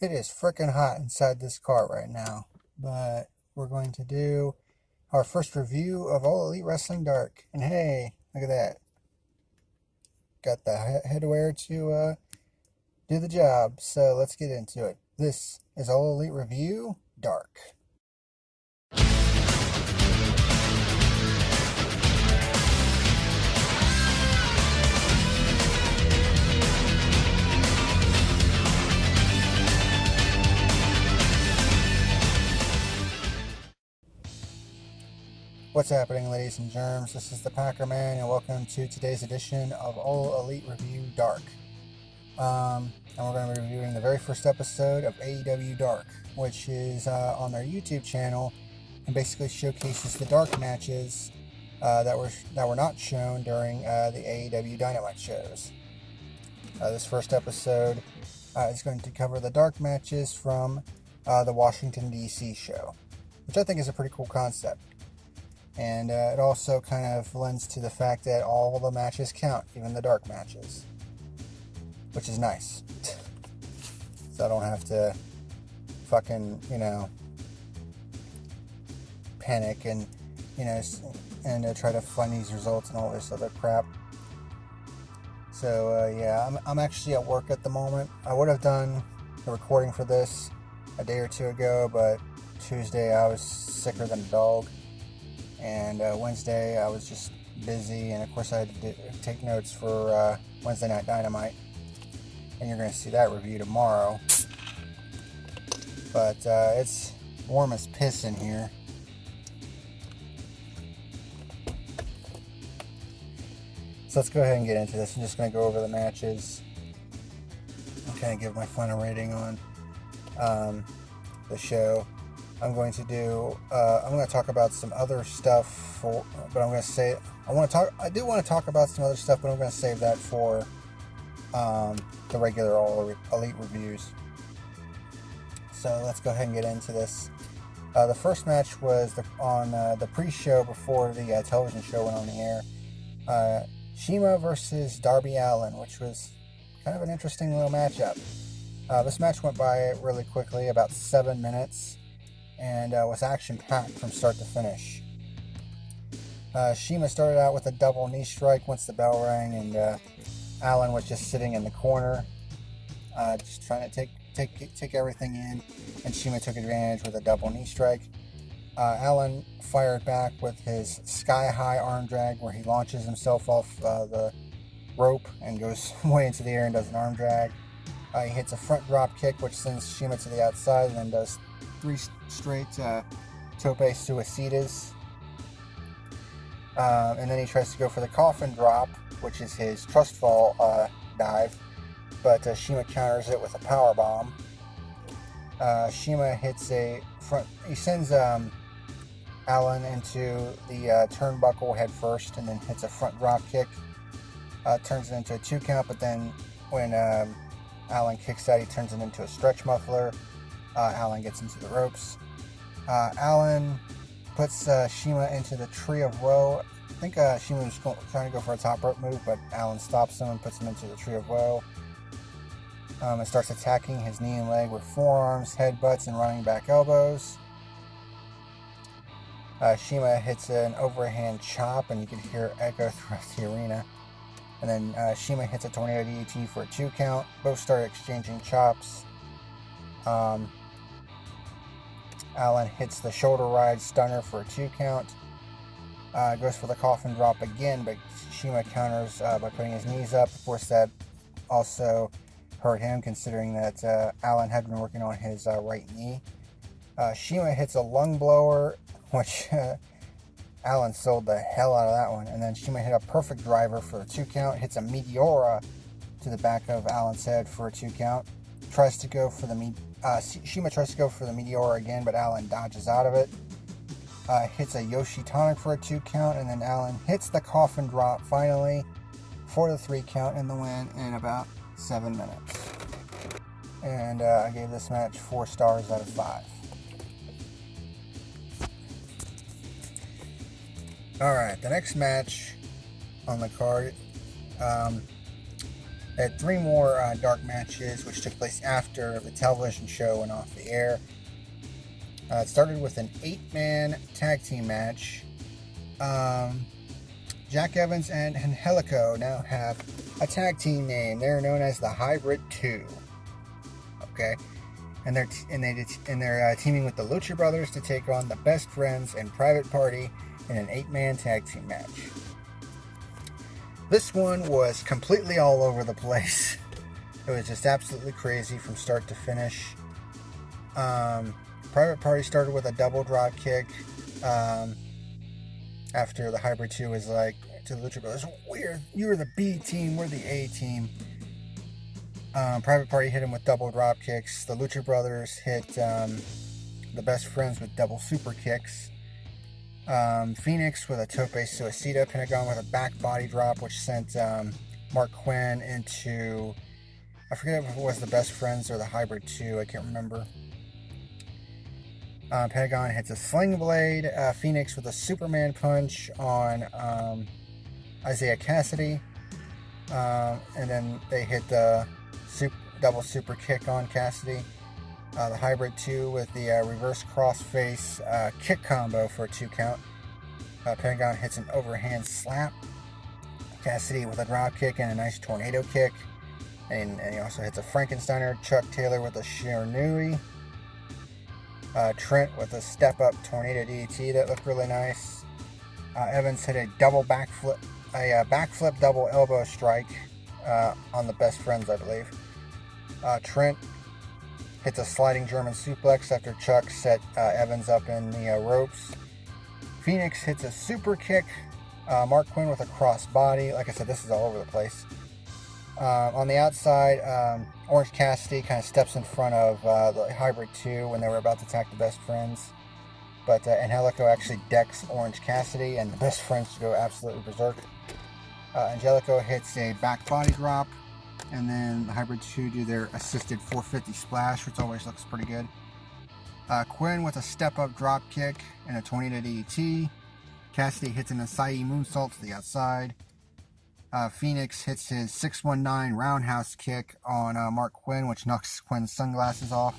It is freaking hot inside this car right now, but we're going to do our first review of All Elite Wrestling Dark. And hey, look at that. Got the headwear to do the job, so let's get into it. This is All Elite Review Dark. What's happening, ladies and germs? This is the PackerMan, and welcome to today's edition of All Elite Review Dark. And we're going to be reviewing the very first episode of AEW Dark, which is on their YouTube channel, and basically showcases the Dark matches that were not shown during the AEW Dynamite shows. This first episode is going to cover the Dark matches from the Washington D.C. show, which I think is a pretty cool concept. And it also kind of lends to the fact that all the matches count, even the dark matches, which is nice. So I don't have to fucking, panic and, and try to find these results and all this other crap. So, yeah, I'm actually at work at the moment. I would have done the recording for this a day or two ago, but Tuesday I was sicker than a dog. And Wednesday, I was just busy, and of course I had to take notes for Wednesday Night Dynamite. And you're going to see that review tomorrow. But it's warm as piss in here. So let's go ahead and get into this. I'm just going to go over the matches and kind of give my final rating on the show. I'm going to talk about some other stuff I do want to talk about some other stuff, but I'm going to save that for the regular All Elite reviews. So let's go ahead and get into this. The first match was on the pre-show before the television show went on the air. Shiro versus Darby Allin, which was kind of an interesting little matchup. This match went by really quickly, about 7 minutes. And was action-packed from start to finish. Shima started out with a double knee strike once the bell rang, and Allin was just sitting in the corner, just trying to take everything in, and Shima took advantage with a double knee strike. Allin fired back with his sky-high arm drag, where he launches himself off the rope and goes way into the air and does an arm drag. He hits a front drop kick, which sends Shima to the outside, and then does 3 straight tope suicidas. And then he tries to go for the coffin drop, which is his trust fall dive, but Shima counters it with a power bomb. Shima hits he sends Allin into the turnbuckle head first, and then hits a front drop kick, turns it into a 2 count, but then when Allin kicks out, he turns it into a stretch muffler. Allin gets into the ropes. Allin puts Shima into the tree of woe. I think Shima was trying to go for a top rope move, but Allin stops him and puts him into the tree of woe. And starts attacking his knee and leg with forearms, headbutts, and running back elbows. Shima hits an overhand chop, and you can hear it echo throughout the arena. And then Shima hits a tornado DDT for a 2 count. Both start exchanging chops. Allin hits the shoulder ride stunner for a 2 count. Goes for the coffin drop again, but Shima counters by putting his knees up. Of course, that also hurt him, considering that Allin had been working on his right knee. Shima hits a lung blower, which Allin sold the hell out of that one. And then Shima hit a perfect driver for a 2 count. Hits a Meteora to the back of Allin's head for a 2 count. Shima tries to go for the Meteora again, but Allin dodges out of it. Hits a Yoshi Tonic for a 2 count, and then Allin hits the coffin drop finally for the 3 count in the win in about 7 minutes. And I gave this match 4 stars out of 5. Alright, the next match on the card They had 3 more dark matches, which took place after the television show went off the air. It started with an 8-man tag team match. Jack Evans and Angelico now have a tag team name. They're known as the Hybrid 2. Okay, and they're teaming with the Lucha Brothers to take on the Best Friends and Private Party in an 8-man tag team match. This one was completely all over the place. It was just absolutely crazy from start to finish. Private Party started with a double drop kick. After the Hybrid 2 was like to the Lucha Brothers, you're the B team, we're the A team. Private Party hit him with double drop kicks. The Lucha Brothers hit the Best Friends with double super kicks. Phoenix with a tope suicida. Pentagon with a back body drop, which sent Mark Quinn into, I forget if it was the Best Friends or the Hybrid 2, I can't remember. Pentagon hits a sling blade. Phoenix with a Superman punch on Isaiah Cassidy. And then they hit the double super kick on Cassidy. The Hybrid 2 with the reverse crossface kick combo for a 2 count. Pentagon hits an overhand slap. Cassidy with a drop kick and a nice tornado kick. And he also hits a Frankensteiner. Chuck Taylor with a Shiranui. Trent with a step-up tornado DDT that looked really nice. Evans hit a double backflip, backflip double elbow strike on the Best Friends, I believe. Trent hits a sliding German suplex after Chuck set Evans up in the ropes. Phoenix hits a super kick. Mark Quinn with a cross body. Like I said, this is all over the place. On the outside, Orange Cassidy kind of steps in front of the Hybrid 2 when they were about to attack the Best Friends. But Angelico actually decks Orange Cassidy, and the Best Friends go absolutely berserk. Angelico hits a back body drop, and then the Hybrid 2 do their assisted 450 splash, which always looks pretty good. Quinn with a step-up drop kick and a tornado DDT. Cassidy hits an Acai moonsault to the outside. Phoenix hits his 619 roundhouse kick on Mark Quinn, which knocks Quinn's sunglasses off.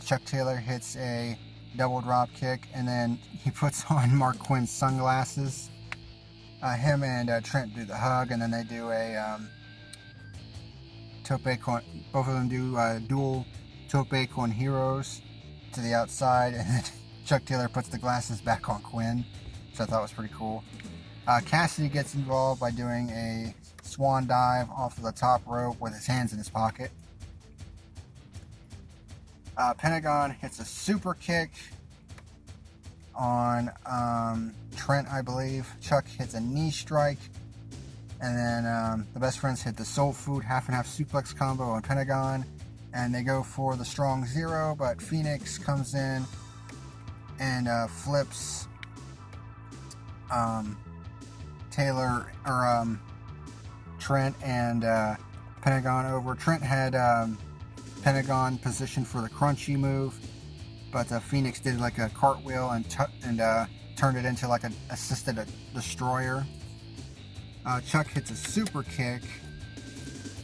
Chuck Taylor hits a double drop kick, and then he puts on Mark Quinn's sunglasses. Him and Trent do the hug, and then they do a tope con. Both of them do dual tope con heroes to the outside, and then Chuck Taylor puts the glasses back on Quinn, which I thought was pretty cool. Cassidy gets involved by doing a swan dive off of the top rope with his hands in his pocket. Pentagon hits a super kick on Trent, I believe. Chuck hits a knee strike. And then the Best Friends hit the Soul Food half and half suplex combo on Pentagon. And they go for the Strong Zero, but Phoenix comes in and flips Taylor or Trent and Pentagon over. Trent had Pentagon positioned for the crunchy move, but Phoenix did like a cartwheel and turned it into like an assisted destroyer. Chuck hits a super kick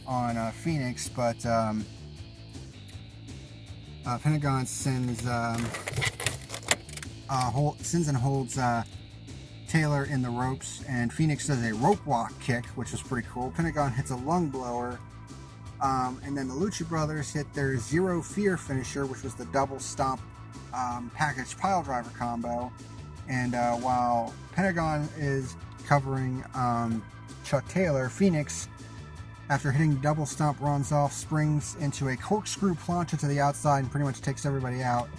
on Phoenix, but Pentagon sends and holds Taylor in the ropes, and Phoenix does a rope walk kick, which was pretty cool. Pentagon hits a lung blower, and then the Lucha Brothers hit their Zero Fear finisher, which was the double stomp package pile driver combo. And while Pentagon is covering Chuck Taylor, Phoenix, after hitting double stomp, runs off, springs into a corkscrew plancha to the outside and pretty much takes everybody out.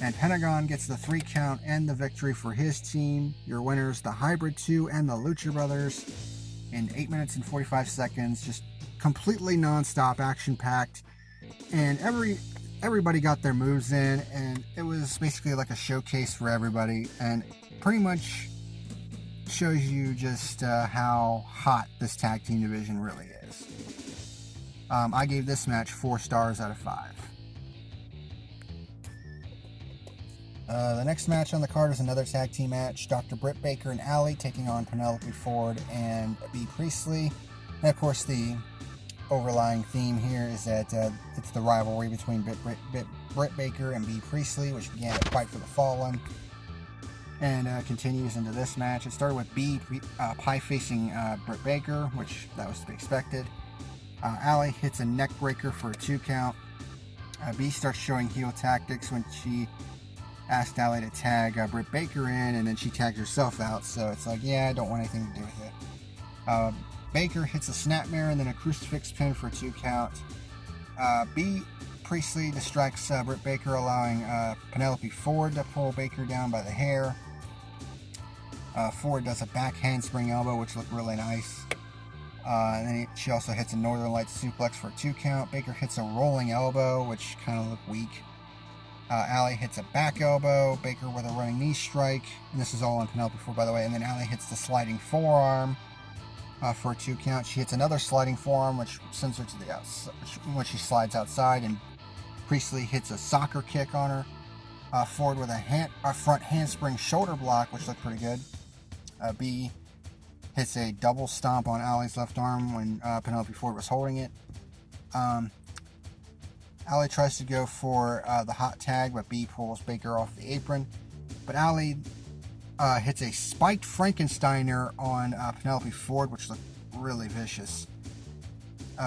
And Pentagon gets the 3 count and the victory for his team. Your winners, the Hybrid 2 and the Lucha Brothers, in 8 minutes and 45 seconds. Just completely non-stop, action-packed. And everybody got their moves in, and it was basically like a showcase for everybody. And pretty much shows you just how hot this tag team division really is. I gave this match 4 stars out of 5. The next match on the card is another tag team match. Dr. Britt Baker and Allie taking on Penelope Ford and B. Priestley. And of course the overlying theme here is that it's the rivalry between Britt Baker and B. Priestley, which began at Fight for the Fallen, and continues into this match. It started with B pie facing Britt Baker, which that was to be expected. Allie hits a neck breaker for a 2 count. B starts showing heel tactics when she asked Allie to tag Britt Baker in, and then she tagged herself out. So it's like, yeah, I don't want anything to do with it. Baker hits a snapmare and then a crucifix pin for a 2 count. B. Priestley distracts Britt Baker, allowing Penelope Ford to pull Baker down by the hair. Ford does a back handspring elbow, which looked really nice. And then she also hits a Northern Lights suplex for a 2 count. Baker hits a rolling elbow, which kind of looked weak. Allie hits a back elbow. Baker with a running knee strike. And this is all on Penelope Ford, by the way. And then Allie hits the sliding forearm for a 2 count. She hits another sliding forearm, which sends her to the outside when she slides outside. And Priestley hits a soccer kick on her. Ford with a front handspring shoulder block, which looked pretty good. B hits a double stomp on Allie's left arm when Penelope Ford was holding it. Allie tries to go for the hot tag, but B pulls Baker off the apron. But Allie hits a spiked Frankensteiner on Penelope Ford, which looked really vicious.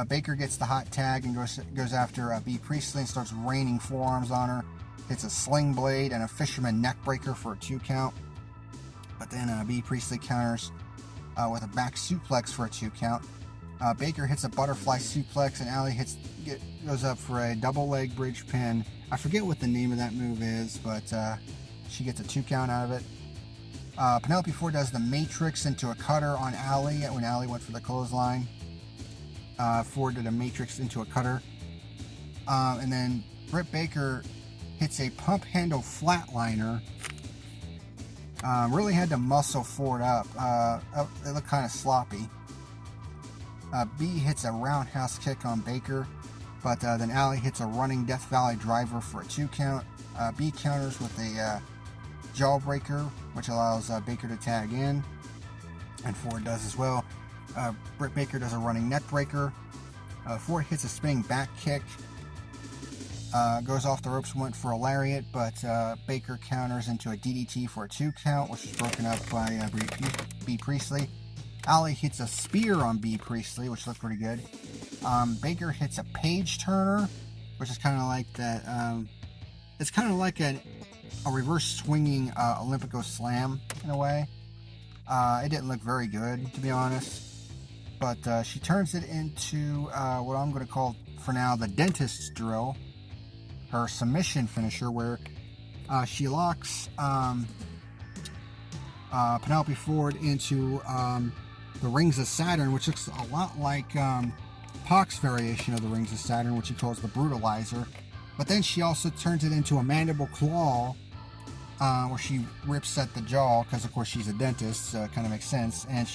Baker gets the hot tag and goes after B. Priestley and starts raining forearms on her. Hits a sling blade and a fisherman neck breaker for a 2 count. But then B. Priestley counters with a back suplex for a 2 count. Baker hits a butterfly suplex and Allie goes up for a double leg bridge pin. I forget what the name of that move is, but she gets a 2 count out of it. Penelope Ford does the Matrix into a cutter on Allie when Allie went for the clothesline. Ford did a Matrix into a cutter. And then Britt Baker hits a pump handle flatliner. Really had to muscle Ford up. It looked kind of sloppy. B hits a roundhouse kick on Baker, but then Allie hits a running Death Valley driver for a 2 count. B counters with a jawbreaker, which allows Baker to tag in, and Ford does as well. Britt Baker does a running neck breaker. Ford hits a spinning back kick. Goes off the ropes, went for a lariat, but Baker counters into a DDT for a 2 count, which is broken up by B. Priestley. Allie hits a spear on B. Priestley, which looked pretty good. Baker hits a page turner, which is kind of like that. It's kind of like a reverse swinging Olympico slam in a way. It didn't look very good, to be honest. But she turns it into what I'm going to call, for now, the dentist's drill. Her submission finisher, where she locks Penelope Ford into the Rings of Saturn, which looks a lot like Pac's variation of the Rings of Saturn, which he calls the Brutalizer. But then she also turns it into a mandible claw, where she rips at the jaw, because of course she's a dentist, so it kind of makes sense. And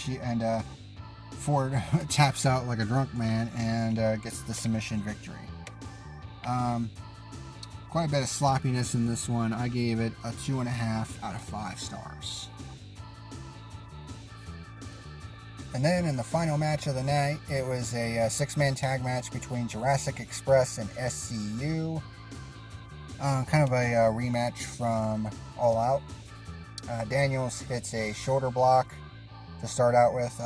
Ford taps out like a drunk man and gets the submission victory. Quite a bit of sloppiness in this one. I gave it a 2.5 out of 5 stars. And then in the final match of the night, it was a 6-man tag match between Jurassic Express and SCU. Kind of a rematch from All Out. Daniels hits a shoulder block to start out with.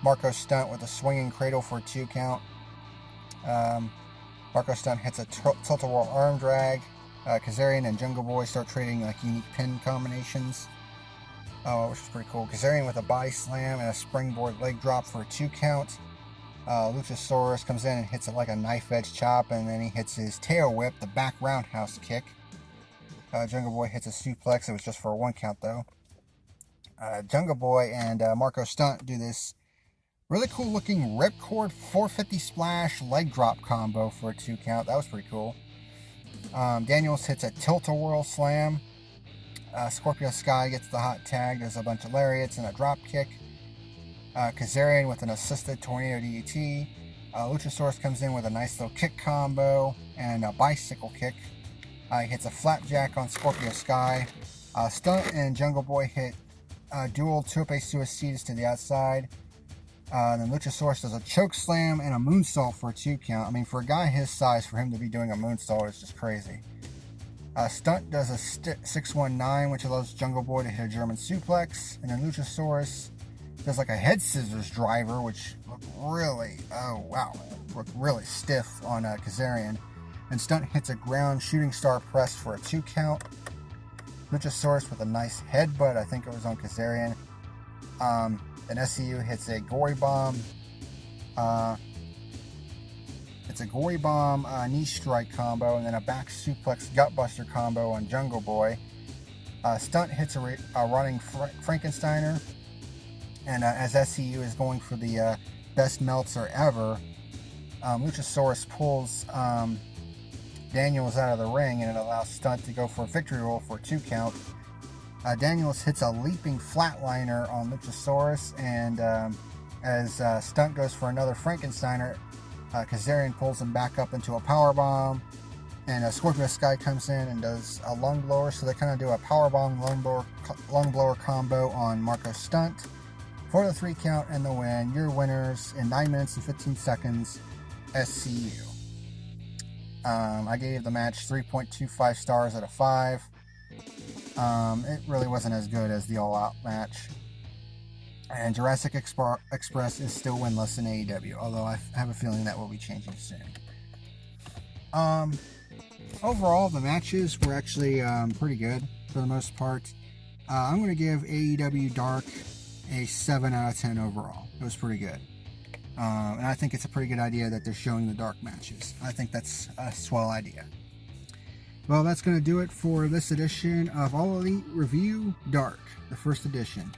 Marco Stunt with a swinging cradle for a 2 count. Marco Stunt hits a tilt-a-whirl arm drag. Kazarian and Jungle Boy start trading like unique pin combinations, which is pretty cool. Kazarian with a body slam and a springboard leg drop for a 2 count. Luchasaurus comes in and hits it like a knife edge chop, and then he hits his tail whip, the back roundhouse kick. Jungle Boy hits a suplex. It was just for a 1 count though. Jungle Boy and Marco Stunt do this really cool looking ripcord 450 splash leg drop combo for a 2 count. That was pretty cool. Daniels hits a tilt-a-whirl slam. Scorpio Sky gets the hot tag. There's a bunch of lariats and a drop kick. Kazarian with an assisted tornado DDT. Luchasaurus comes in with a nice little kick combo and a bicycle kick. He hits a flapjack on Scorpio Sky. Stunt and Jungle Boy hit dual tope suicidas to the outside. Then Luchasaurus does a choke slam and a moonsault for a 2 count. I mean, for a guy his size, for him to be doing a moonsault is just crazy. Stunt does a 619, which allows Jungle Boy to hit a German suplex. And then Luchasaurus does like a head scissors driver, which looked really, oh wow, looked really stiff on Kazarian. And Stunt hits a ground shooting star press for a 2 count. Luchasaurus with a nice headbutt, I think it was on Kazarian. Then SCU hits a gory bomb. It's a gory bomb knee strike combo, and then a back suplex gutbuster combo on Jungle Boy. Stunt hits a running Frankensteiner, and as SCU is going for the best Meltzer ever, Luchasaurus pulls Daniels out of the ring, and it allows Stunt to go for a victory roll for a 2 count. Daniels hits a leaping flatliner on Luchasaurus, and as Stunt goes for another Frankensteiner, Kazarian pulls him back up into a powerbomb, and Scorpio Sky comes in and does a lung blower, so they kind of do a powerbomb lung blower combo on Marco Stunt for the 3 count and the win. Your winners in 9 minutes and 15 seconds, SCU. I gave the match 3.25 stars out of 5. It really wasn't as good as the All Out match. And Jurassic Express is still winless in AEW, although I have a feeling that will be changing soon. Overall, the matches were actually pretty good for the most part. I'm going to give AEW Dark a 7 out of 10 overall. It was pretty good. And I think it's a pretty good idea that they're showing the dark matches. I think that's a swell idea. Well, that's going to do it for this edition of All Elite Review Dark, the first edition.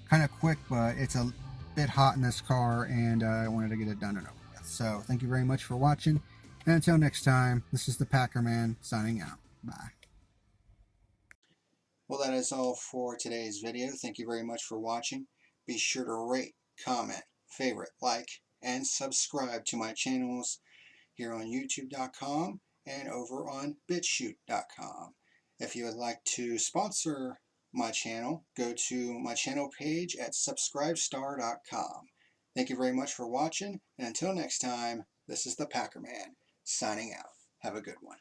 Kind of quick, but it's a bit hot in this car, and I wanted to get it done and over with. So, thank you very much for watching, and until next time, this is the PackerMan signing out. Bye. Well, that is all for today's video. Thank you very much for watching. Be sure to rate, comment, favorite, like, and subscribe to my channels here on YouTube.com and over on BitChute.com. If you would like to sponsor my channel, go to my channel page at subscribestar.com. Thank you very much for watching, and until next time, this is the PackerMan signing out. Have a good one.